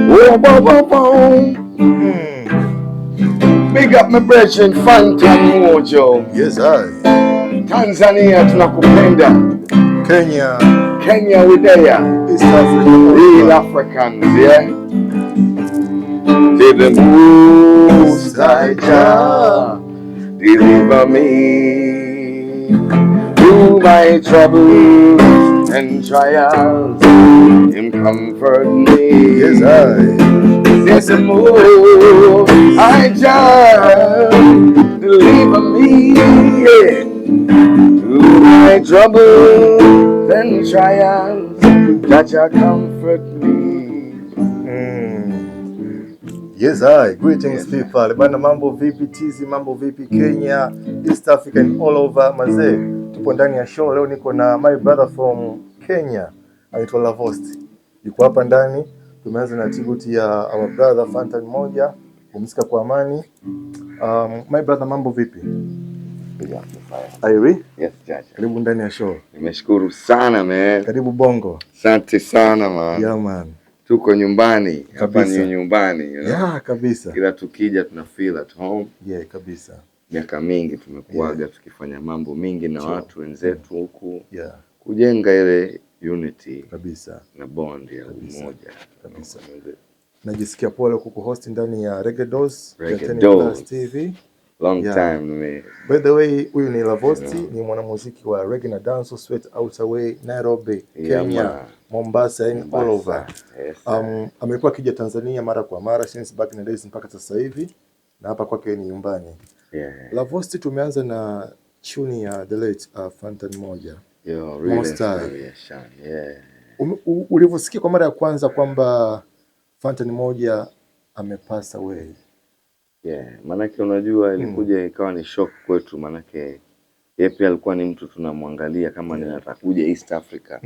Oh, boom, boom, boom. Big up my brethren, Fantan Mojo. Yes, I. Tanzania tunakupenda. Kenya we there. East Africa. Real Africans, yeah. Say the Most High Jah deliver me through my troubles and trials, and comfort me. Yes, I. Says the Most High Jah deliver me, yeah, through my troubles and trials, that Jah comfort me. Yes, I. Greetings, yes, people. Bana, mambo vipi Tizi, mambo vipi Kenya, East Africa and all over mazee. Tupo ndani ya show leo, niko na my brother from Kenya, anaitwa Lavosti. Yuko hapa ndani. Tumeanza na tribute ya our brother Fantan Moja, pumzika kwa amani. My brother, mambo vipi? Airi? Yes, Judge. Karibu ndani ya show. Nimeshukuru sana man. Karibu Bongo. Asante sana man. Yeah man. Tuko nyumbani. Hapa ni nyumbani, you know? Yeah, kabisa. Kila tukija tuna feel at home. Yeah, kabisa. Miaka mingi tumekuaga tukifanya mambo mingi na watu wenzetu huku. Yeah. Kujenga ile unity kabisa na bond ya umoja kabisa. Najisikia pole kukuhost ndani ya Reggae Dose TV. Long time. By the way, huyu ni Lavosti, ni mwanamuziki wa reggae na dance Sweat Out Away, Nairobi, Kenya, Mombasa and all over. Yes, amekuwa akija Tanzania mara kwa mara since back in the days mpaka sasa hivi, na hapa kwake ni nyumbani. Yeah. Lavosti, tumeanza na tune ya the late Fantan Moja. Yo, really inspiration. Yeah. Ulivyosikia kwa mara ya kwanza kwamba Fantan Moja amepass away? Yeah, manake unajua ilikuja ikawa ni shock kwetu, manake yeye pia alikuwa ni mtu tunamwangalia kama ni atakuja East Africa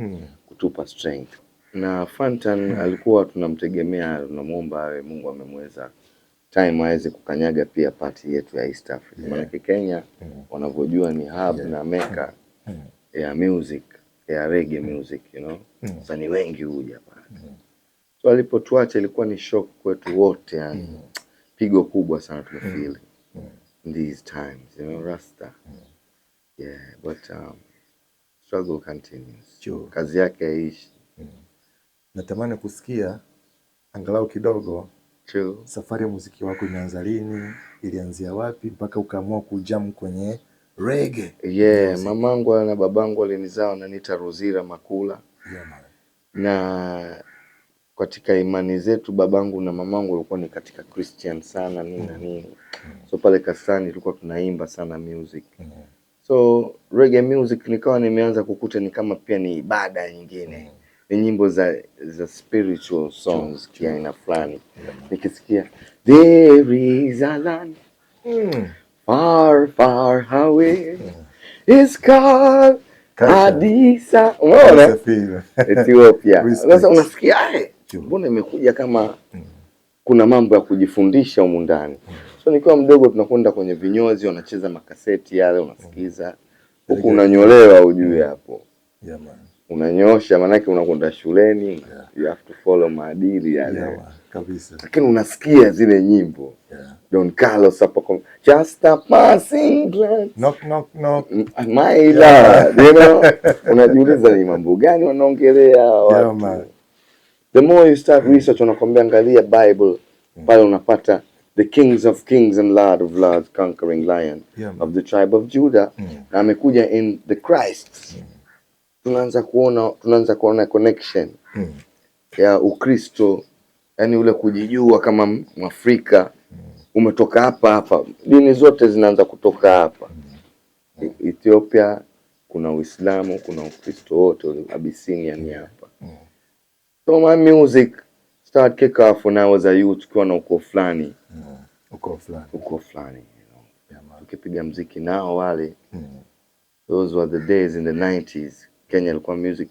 kutupa strength. Na Fantan alikuwa tunamtegemea, tunamuomba awe Mungu amemweza time aweze kukanyaga pia party yetu ya East Africa. Manake Kenya wanavyojua ni hub na mecca ya music, ya reggae music, you know. Sasa ni wengi huja pale. So alipotuacha ilikuwa ni shock kwetu wote yani. Pigo kubwa sana tumefeel in these times, you know, Rasta. Yeah, but struggle continues. Sure. Kazi yake haishi. Natamani kusikia angalau kidogo safari ya muziki wako imeanza lini, ilianzia wapi mpaka ukaamua kujam kwenye reggae? Yeah, mamangu na babangu walinizaa wananiita Rozira Makula. Yeah, man. Na katika imani zetu babangu na mamangu walikuwa ni katika Christian sana nini na nini. So pale Kasani tulikuwa tunaimba sana music. So reggae music nikawa nimeanza kukuta ni kama pia ni ibada nyingine. Ni nyimbo za spiritual songs kia ina fulani. Nikisikia there is a land far far away is called Addis Ababa, Ethiopia. Sasa unasikia mbona imekuja kama kuna mambo ya kujifundisha humu ndani. So nikiwa mdogo tunakwenda kwenye vinyozi, wanacheza makaseti yale unasikiza. Huku unanyolewa ujue hapo. Yeah, man. Unanyosha manake unakwenda shuleni, you have to follow maadili yale. Kabisa. Lakini unasikia zile nyimbo. Don Carlos hapo just a passing glance. Knock knock knock. My love, you know. Unajiuliza ni mambo gani wanaongelea watu. Man. The more you start research unakwambia angalia Bible, pale unapata the kings of kings and lord of lords, conquering lion of the tribe of Judah. Na amekuja in the Christ. Tunaanza kuona connection ya Ukristo, yani ule kujijua kama Mwafrika. Umetoka hapa, dini zote zinaanza kutoka hapa. Ethiopia kuna Uislamu, kuna Ukristo, wote Abyssinia ni hapa. So my music start kick off when I was a youth, kwa na uko fulani. Uko fulani, you know. Tukipiga muziki nao wale. Those were the days in the 90s. Kenya ilikuwa music,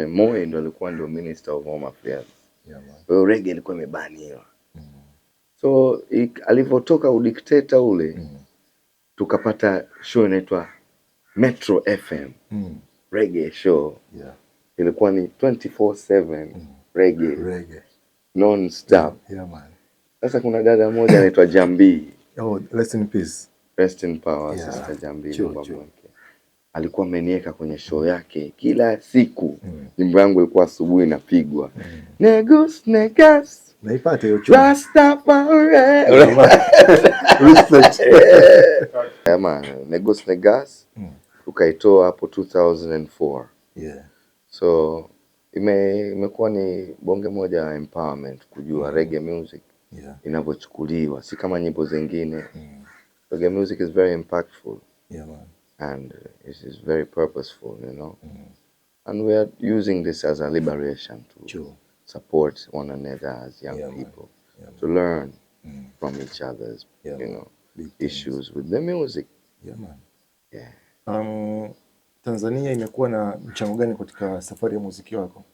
Moi ndo alikuwa ndio Minister of Home Affairs. Kwa hiyo reggae ilikuwa imebaniwa. So alivotoka udikteta ule, tukapata show inaitwa Metro FM, reggae show. Ilikuwa ni 24/7 reggae. non stop. Yeah man. Sasa kuna dada mmoja anaitwa Jambi. Oh, rest in peace. Rest in power, Yeah. Sister Jambi. True. Alikuwa ameniweka kwenye show yake kila siku. Nyimbo yangu ilikuwa asubuhi inapigwa. Negus Negas. Naipata hiyo chuo. Rastafari. Respect. Man, Negus Negas. Tukaitoa hapo 2004. Yeah. So imekuwa ni bonge moja ya empowerment kujua reggae music inavyochukuliwa, si kama nyimbo zingine. Reggae music is very impactful. Yeah man. And it is very purposeful, you know. And we are using this as a liberation to support one another as young people, to learn from each other's, you know, issues with the music. Yeah man. Yeah. Tanzania imekuwa na mchango gani katika safari ya muziki wako?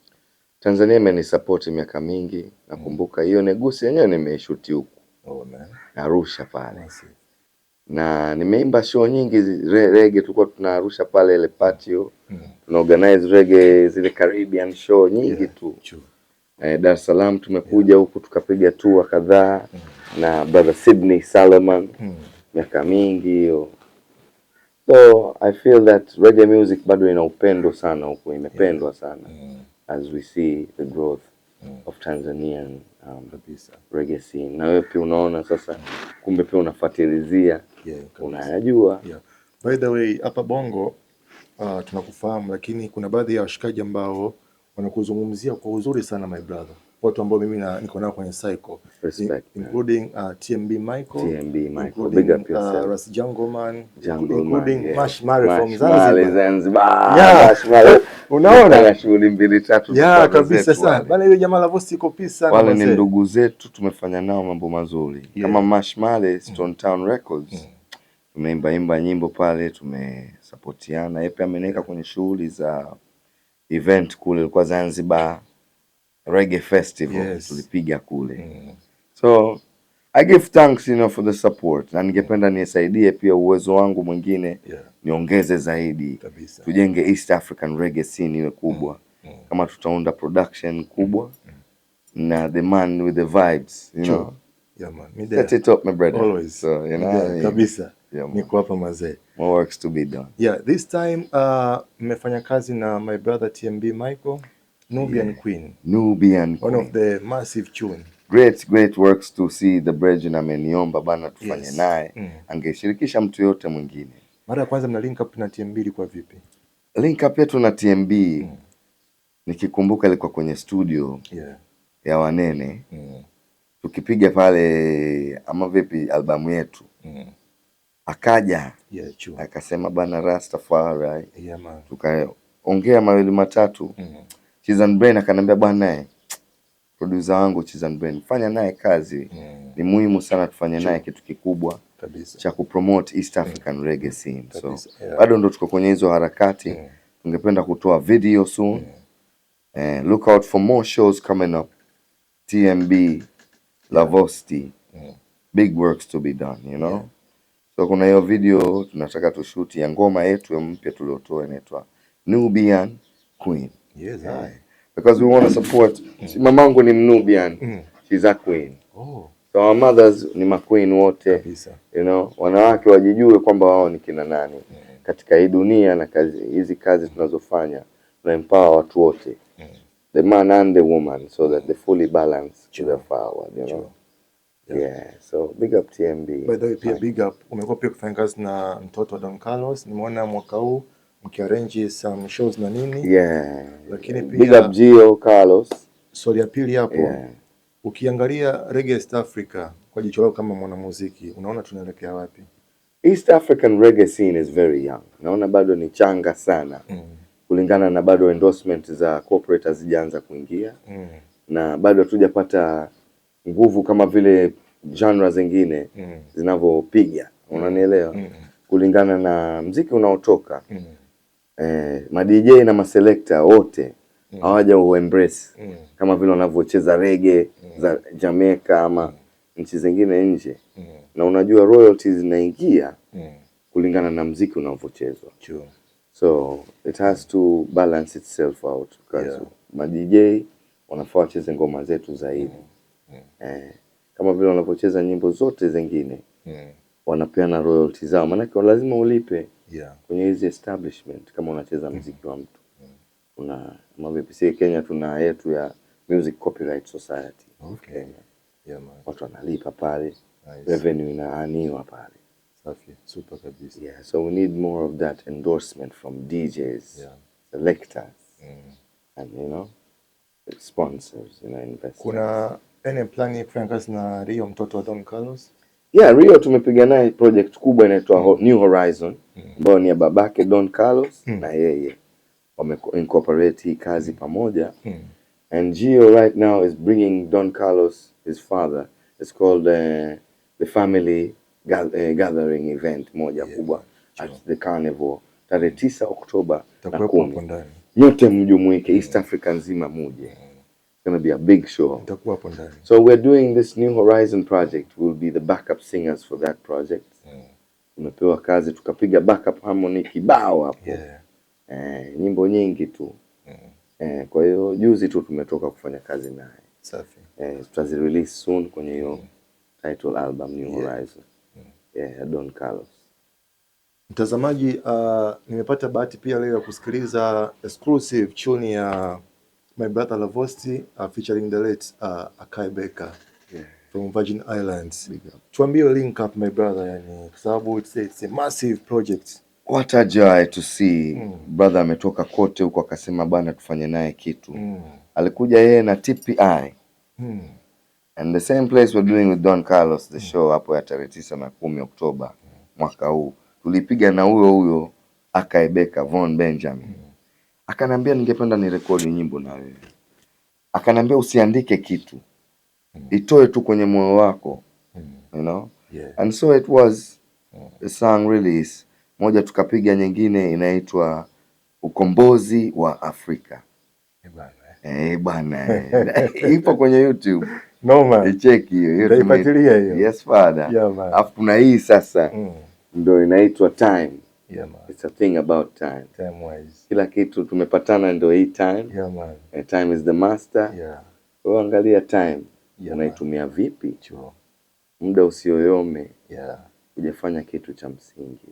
Tanzania imenisupport miaka mingi. Nakumbuka hiyo Negusi yenyewe nimeishuti huku. Oh man. Arusha pale. Na nimeimba show nyingi reggae, tulikuwa tunarusha pale ile patio. Tuna organize reggae zile Caribbean show nyingi tu. Dar es Salaam tumekuja huku tukapiga tour kadhaa na brother Sydney Solomon. Miaka mingi hiyo. So I feel that reggae music bado ina upendo sana huko, imependwa sana. As we see the growth of Tanzanian reggae scene. Na wewe pia unaona sasa, kumbe pia unafuatilizia, unayajua. By the way, hapa Bongo tunakufahamu, lakini kuna baadhi ya washikaji ambao wanakuzungumzia kwa uzuri sana my brother. Watu ambao mimi niko nao kwenye cycle. Respect, including TMB Michael, big up yourself. Ras Jungle Man, including Mashmare from Zanzibar. Mashmare. Unaona na shughuli 2-3 kabisa sana. Bana ile jamaa la voice iko peace sana. Wale ni ndugu zetu, tumefanya nao mambo mazuri. Kama Mashmare, Stone Town Records. Tumeimba nyimbo pale, tumesupportiana. Yeye pia ameneka kwenye shughuli za event kule ilikuwa Zanzibar Reggae Festival, tulipiga kule. So I give thanks, you know, for the support. Na ningependa nisaidie pia uwezo wangu mwingine, niongeze zaidi. Tujenge East African reggae scene iwe kubwa. Kama tutaunda production kubwa na the man with the vibes, you know. Yeah man. Set it up my brother. Always. So, you know, kabisa. Niko hapa mazee. More works to be done. Yeah, this time mmefanya kazi na my brother TMB Michael, Nubian Queen. Nubian Queen. One of the massive tune. Great works to see the brethren ameniomba bana tufanye naye. Angeshirikisha mtu yote mwingine. Mara ya kwanza mna link up na TMB ilikuwa vipi? Link up yetu na TMB nikikumbuka ilikuwa kwenye studio ya Wanene. Tukipiga pale ama vipi albamu yetu. Akaja akasema bana Rastafari. Tukaongea mawili matatu. Chizan Brain akaniambia bwana producer wangu Chizan Brain, fanya naye kazi. Ni muhimu sana tufanye naye kitu kikubwa cha kupromote East African reggae scene. So bado ndo tuko kwenye hizo harakati. Tungependa kutoa video soon. Look out for more shows coming up. TMB, Lavosty. Big works to be done, you know. So kuna hiyo video tunataka tushuti ya ngoma yetu mpya tuliotoa inaitwa Nubian Queen. Because we want to support. Mamangu ni Nubian. She's a queen. So our mothers ni ma queen wote. You know, wanawake wajijue kwamba wao ni kina nani. Katika hii dunia na hizi kazi tunazofanya, tuna empower watu wote. The man and the woman, so that they fully balance to the forward, you know. So big up TMB. By the way, pia big up. Umekuwa pia kufanya kazi na mtoto wa Don Carlos. Nimeona mwaka huu mkiarrange some shows na nini. Lakini pia big up Gio Carlos. Swali ya pili hapo. Ukiangalia reggae East Africa kwa jicho lako kama mwanamuziki, unaona tunaelekea wapi? East African reggae scene is very young. Naona bado ni changa sana. Kulingana na bado endorsement za corporate hazijaanza kuingia. Na bado hatujapata nguvu kama vile genre zingine zinavyopiga. Unanielewa? Kulingana na mziki unaotoka. Ma DJ na ma selector wote hawaja embrace kama vile wanavyocheza reggae za Jamaica ama nchi zingine nje. Na unajua royalties zinaingia kulingana na mziki unavyochezwa. So it has to balance itself out because ma DJ wanafaa wacheze ngoma zetu zaidi. Kama vile wanapocheza nyimbo zote zingine wanapeana royalty zao, maana lazima ulipe kwenye hizi establishment kama unacheza muziki wa mtu. Kuna BBC Kenya tuna yetu ya Music Copyright Society. Watu wanalipa pale. Nice. Revenue inaaniwa pale. Safi, super kabisa. So we need more of that endorsement from DJs, selectors, and sponsors, investors. Kuna any plan kufanya kazi na Rio, mtoto wa Don Carlos? Rio tumepiga naye project kubwa inaitwa New Horizon, ambayo ni ya babake Don Carlos na yeye. Wame incorporate hii kazi pamoja. And Gio right now is bringing Don Carlos, his father. It's called the family gathering event moja kubwa at the Carnival. Tarehe 9 Oktoba na 10. Nyote mjumuike, East Africa nzima muje. It's going to be a big show. So we're doing this New Horizon project. We'll be the backup singers for that project. Tumepewa kazi tukapiga backup harmony kibao hapo. Nyimbo nyingi tu. Kwa hiyo juzi tu tumetoka kufanya kazi naye. Safi. Tutazi release soon kwenye hiyo title album New Horizon. Don Carlos. Mtazamaji, nimepata bahati pia leo kusikiliza exclusive tune ya My Brother Lavosti featuring the late Akai Beka from Virgin Islands. Tuambie link up My Brother, yani kwa sababu it's a massive project. What a joy to see. Brother ametoka kote huko akasema bana tufanye naye kitu. Alikuja yeye na TPI. And the same place we're doing with Don Carlos the show hapo ya tarehe 9 na 10 Oktoba mwaka huu. Tulipiga na huyo Akai Beka Von Benjamin. Akanambia ningependa ni rekodi nyimbo na wewe. Akanambia usiandike kitu. Itoe tu kwenye moyo wako. And so it was a song release. Moja tukapiga nyingine inaitwa Ukombozi wa Afrika. Bana. Ipo kwenye YouTube. No man. Icheki hiyo. Utaifuatilia hiyo. Yes father. Alafu kuna hii sasa. Ndio inaitwa Time. It's a thing about time. Time wise. Kila kitu tumepatana ndio hii time. Time is the master. Wewe angalia time. Unaitumia vipi? Muda usioyome. Hujafanya kitu cha msingi,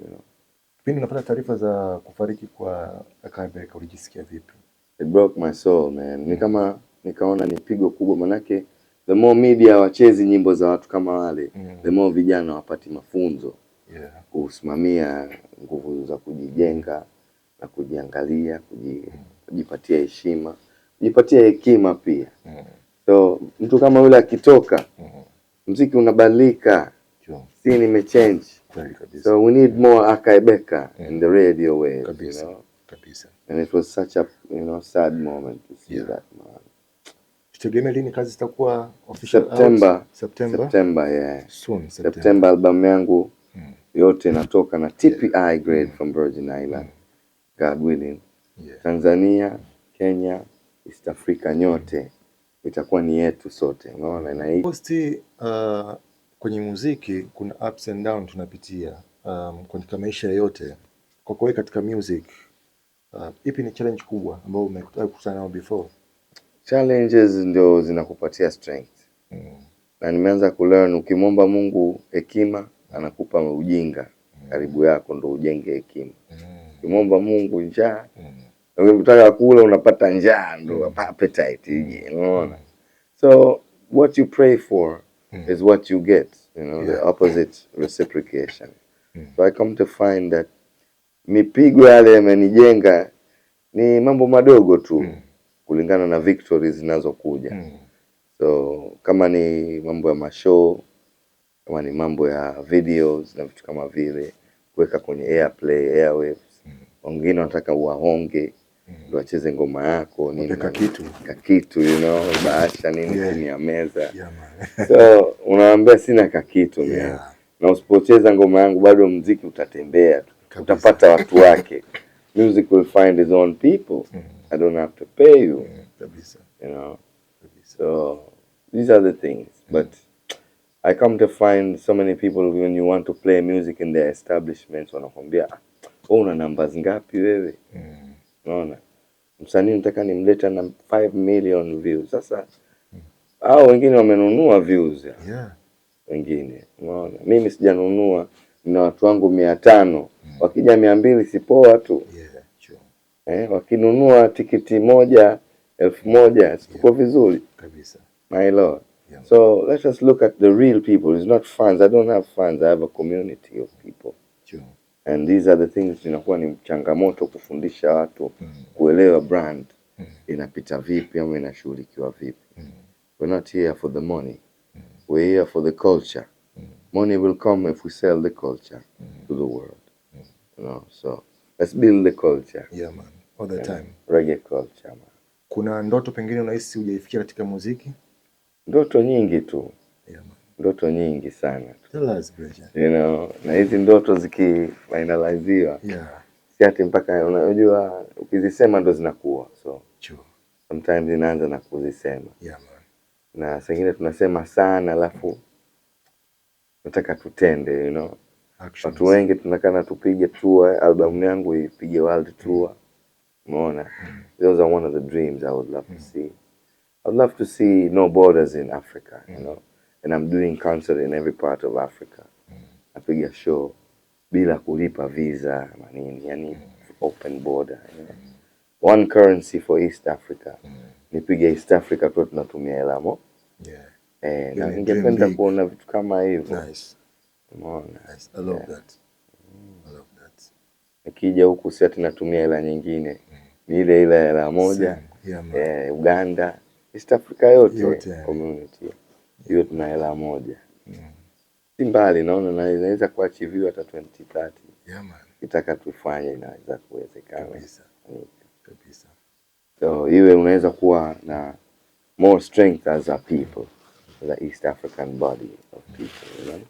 Pindi unapata taarifa za kufariki kwa Akai Beka ulijisikia vipi? It broke my soul, man. Ni kama nikaona ni pigo kubwa, manake the more media wachezi nyimbo za watu kama wale, the more vijana wapati mafunzo. Kusimamia nguvu za kujijenga na kujiangalia, kujipatia heshima, kujipatia hekima pia. So mtu kama yule akitoka, muziki unabadilika. Scene imechange. So we need more Akai Beka in the radio waves, And it was such a sad moment to see that man. Tutegemea lini kazi zitakuwa official September, Soon, September album yangu yote inatoka na TPI grade from Virgin Island. God willing. Tanzania, Kenya, East Africa nyote itakuwa ni yetu sote. Unaona na hii kwenye muziki kuna ups and down tunapitia katika maisha yote. Kwa kweli katika music ipi ni challenge kubwa ambayo umekutana nayo before? Challenges ndio zinakupatia strength. Na nimeanza kulearn ukimwomba Mungu hekima anakupa ujinga karibu yako ndio ujenge hekima. Ukimwomba Mungu njaa, ukitaka kula unapata njaa ndio appetite, unaona. So what you pray for is what you get, the opposite reciprocation. So I come to find that mipigo yale yamenijenga ni mambo madogo tu kulingana na victories zinazokuja. So kama ni mambo ya mashow, kama ni mambo ya videos na vitu kama vile kuweka kwenye airplay, airwaves. Wengine wanataka uwahonge ndio wacheze ngoma yako nini kakitu bahasha nini chini ya meza. So unaambia sina kakitu na usipocheza ngoma yangu bado muziki utatembea tu. Utapata watu wake. Music will find its own people. I don't have to pay you. So these are the things. But I come to find so many people when you want to play music in their establishments wanakwambia una numbers ngapi wewe? Unaona? msanii nataka nimlete na 5 million views. Sasa hao wengine wamenunua views. Yeah. Wengine, unaona. Mimi sijanunua, nina watu wangu 500. Wakija 200 si poa tu. Yeah, sure. Wakinunua tikiti moja 1000 siko vizuri kabisa. My lord. Yeah. So let us look at the real people. It's not fans. I don't have fans. I have a community of people. Sure. And these are the things zinakuwa ni changamoto kufundisha watu kuelewa brand inapita vipi ama inashughulikiwa vipi. We're not here for the money. We're here for the culture. Money will come if we sell the culture to the world. You know, so let's build the culture. Yeah, man. All the time. Reggae culture, man. Kuna ndoto pengine unahisi hujaifikia katika muziki? Ndoto nyingi tu. Yeah, man. Ndoto nyingi sana. Tell us, Bridget. You know, na hizi ndoto zikifinaliziwa. Yeah. Si ati mpaka unajua ukizisema ndo zinakuwa. So Sure. Sometimes inaanza na kuzisema. Yeah, man. Na sengine tunasema sana alafu nataka tutende, you know. Actions. Watu wengi tunakana tupige tour, album yangu ipige world tour. Umeona? Those are one of the dreams I would love to see. I would love to see no borders in Africa, you know. And I'm doing concert in every part of Africa. Napiga show bila kulipa visa manini, yani open border, you know. One currency for East Africa. Nipige East Africa tu tunatumia hela mo. Yeah. Na ningependa kuona vitu kama hivyo. Nice. Umeona? Nice. I love that. I love that. Nikija huku si ati natumia hela nyingine. Ni ile hela moja. Yeah, man. Uganda, East Africa yote community. Hiyo tuna hela moja. Si mbali naona na inaweza kuachiviwa hata 2030. Yeah, man. Kitaka tufanye inaweza kuwezekana. Kabisa. So iwe unaweza kuwa na more strength as a people, the East African body of people, you know?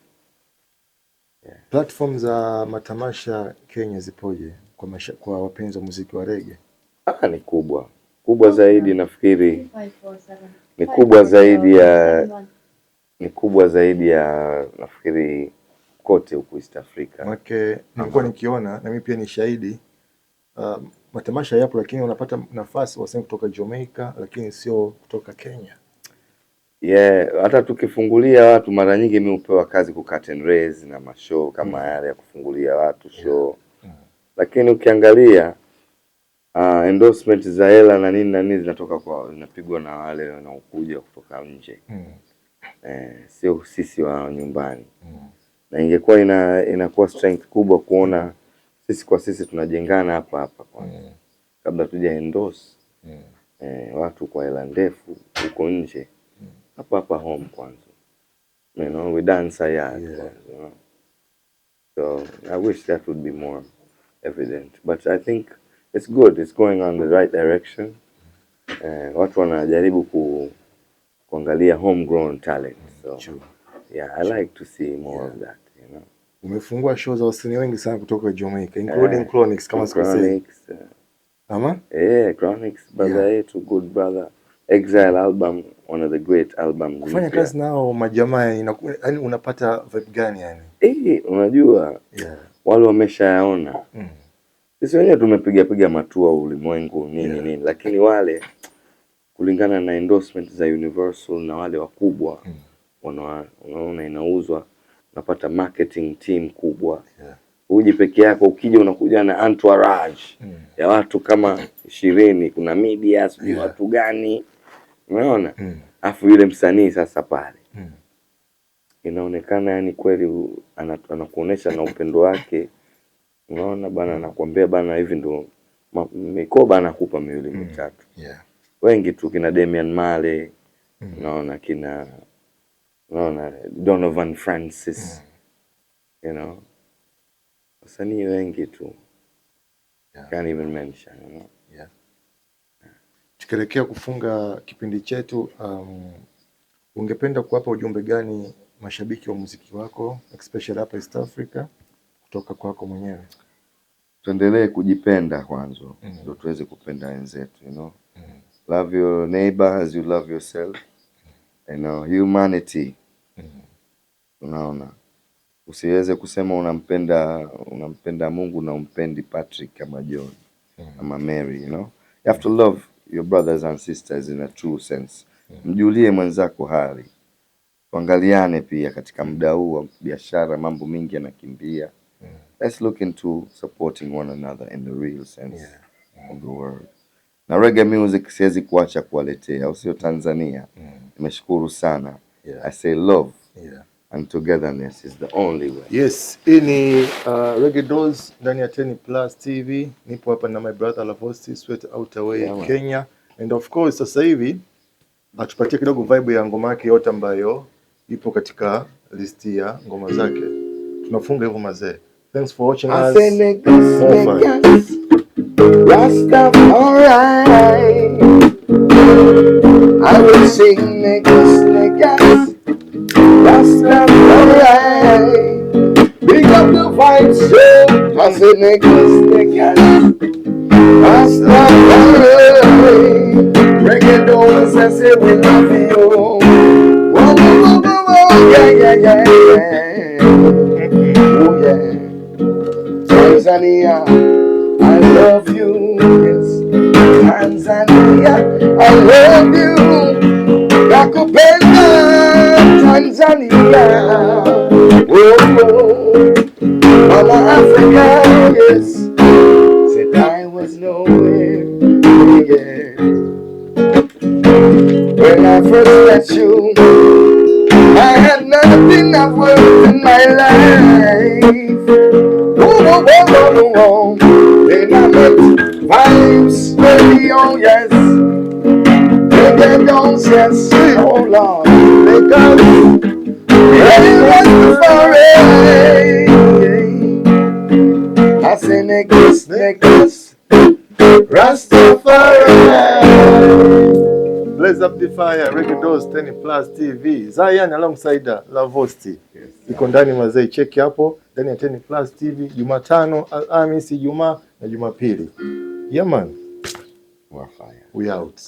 Yeah. Platform za matamasha Kenya zipoje kwa wapenzi wa muziki wa reggae? Ni kubwa. Kubwa zaidi nafikiri. Ni kubwa zaidi ya nafikiri kote huku East Africa. Make nilikuwa nikiona na mimi pia ni shahidi. Matamasha yapo lakini unapata nafasi wasanii kutoka Jamaica lakini sio kutoka Kenya. Yeah, hata tukifungulia watu mara nyingi mimi hupewa kazi ku curtain raise na mashow kama yale ya kufungulia watu show. Lakini ukiangalia endorsement za hela na nini zinatoka kwa zinapigwa na wale wanaokuja kutoka nje. Sio sisi wa nyumbani. Na ingekuwa inakuwa strength kubwa kuona sisi kwa sisi tunajengana hapa kwanza. Kabla tuja endorse watu kwa hela ndefu huko nje. Hapa home kwanza. You know, we dance here. You know? So I wish that would be more evident. But I think it's good. It's going on the right direction. Watu wanajaribu kuangalia homegrown talent. So yeah, I like to see more of that, you know. Umefungua show za wasanii wengi sana kutoka Jamaica, including Chronixx kama sikosei. Ama? Chronixx, brother yetu, good brother. Exile album, one of the great albums. Kufanya kazi nao majamaa yani unapata vibe gani yani? Unajua wale wameshayaona. Sisi wenyewe tumepiga matua ulimwengu nini, lakini wale kulingana na endorsement za Universal na wale wakubwa unaona inauzwa, unapata marketing team kubwa. Uji peke yako, ukija unakuja na entourage ya watu kama 20, kuna media sijui watu gani, umeona? Afu yule msanii sasa pale inaonekana yani kweli anakuonesha na upendo wake, unaona bana, anakuambia bana hivi ndo mikoba anakupa 2-3. Wengi tu kina Damian Marley, unaona Donovan Francis, you know, wasanii wengi tu. Can't even mention, you know. Tukielekea kufunga kipindi chetu, ungependa kuwapa ujumbe gani mashabiki wa muziki wako, especially hapa East Africa, kutoka kwako mwenyewe? Tuendelee kujipenda kwanza, ndio tuweze kupenda wenzetu, you know. Love your neighbor as you love yourself. You know, humanity. Unaona, usiweze kusema unampenda Mungu na umpendi Patrick kama John ama Mary, you know. have to love your brothers and sisters in a true sense. Mjulie mwenzako hali. Tuangaliane pia katika muda huu wa biashara, mambo mingi yanakimbia. Let's look into supporting one another in the real sense of the word. Na reggae music siwezi kuacha kuwaletea, au sio Tanzania? Nimeshukuru sana. I say love and togetherness is the only way. Yes, hii ni Reggae Dolls ndani ya 10 Plus TV. Nipo hapa na my brother Lavosti, straight out away Kenya. And of course sasa hivi atupatie kidogo vibe ya ngoma yake yote ambayo ipo katika listi ya ngoma zake. Tunafunga hivyo mazee. Thanks for watching us. Rastafari, I will sing niggas, niggas. Rastafari, big up the vibes, so I say niggas, niggas. Rastafari, Reggae Dolls, I say we love you. Whoa, whoa, whoa, whoa, whoa, yeah, yeah, yeah, yeah. Oh yeah, Tanzania, I love you. Yes, Tanzania, I love you. Nakupenda Tanzania, oh, oh. Mama Africa, yes, said I was nowhere, yeah. When I first met you, I had nothing I've worked in my life. Oh, oh, oh, oh, oh. Then I met Vibes Radio, yes. Reggae Dolls, yes. Oh Lord, because ready Rastafari. I say niggas, niggas, Rastafari. Blaze up the fire, Reggae Dolls 10 Plus TV. Zion alongside Lavosti. Iko ndani mazee, check hapo ndani ya 10 Plus TV Jumatano, Alhamisi, Ijumaa na Jumapili. Yeah man. We're fire. We out.